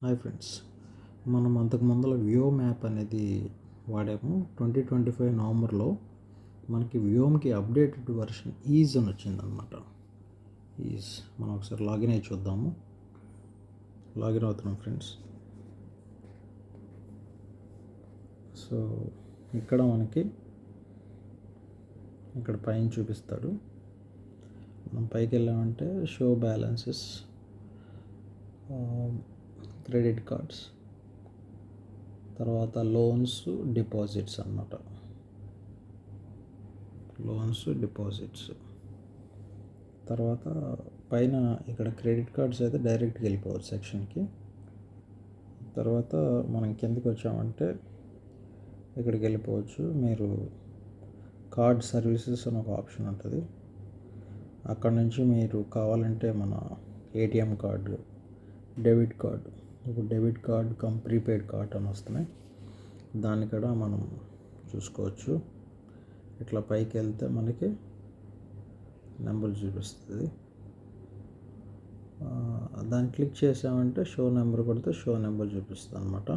Hi friends, మనం అంతకు ముందర వ్యోమ్ యాప్ అనేది వాడాము. 2025 నవంబర్లో మనకి వ్యోమ్కి అప్డేటెడ్ వర్షన్ ఈజ్ అని వచ్చిందనమాట. ఈజ్ మనం ఒకసారి లాగిన్ అయ్యి చూద్దాము. లాగిన్ అవుతున్నాం ఫ్రెండ్స్. సో ఇక్కడ మనకి ఇక్కడ పైన చూపిస్తాడు. మనం పైకి వెళ్ళామంటే షో బ్యాలెన్సెస్, క్రెడిట్ కార్డ్స్, తర్వాత లోన్స్, డిపాజిట్స్ అన్నమాట. లోన్స్, డిపాజిట్స్ తర్వాత పైన ఇక్కడ క్రెడిట్ కార్డ్స్ అయితే డైరెక్ట్గా వెళ్ళిపోవచ్చు సెక్షన్కి. తర్వాత మనం కిందకి వచ్చామంటే ఇక్కడికి వెళ్ళిపోవచ్చు. మీరు కార్డ్ సర్వీసెస్ అని ఒక ఆప్షన్ ఉంటుంది. అక్కడ నుంచి మీరు కావాలంటే మన ఏటీఎం కార్డు, డెబిట్ కార్డు, ఇప్పుడు డెబిట్ కార్డు ప్రీపెయిడ్ కార్డ్ అని వస్తున్నాయి. దాన్ని కూడా మనం చూసుకోవచ్చు. ఇట్లా పైకి వెళ్తే మనకి నెంబర్ చూపిస్తుంది. దాన్ని క్లిక్ చేసామంటే షో నెంబర్ కొడితే షో నెంబర్ చూపిస్తుంది అనమాట.